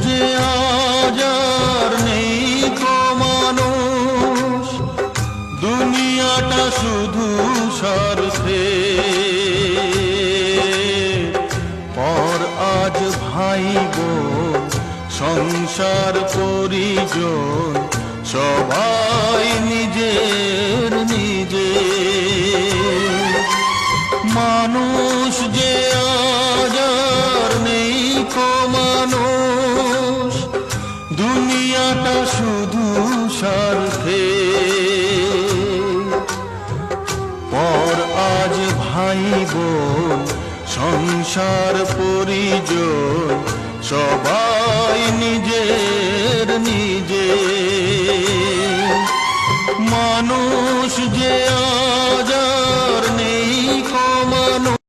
যে আজ আর নেই তো মানুষ, দুনিয়াটা শুধু স্বার্থে। পর আজ ভাই বোন সংসার পরিজন সবাই নিজের নিজে। মানুষ যে আজ আর নেই কো মানুষ, দুনিয়াটা শুধু স্বার্থে। পর আজ ভাই বোন সংসার পরিজন সবাই নিজের নিজে। মানুষ যে আজ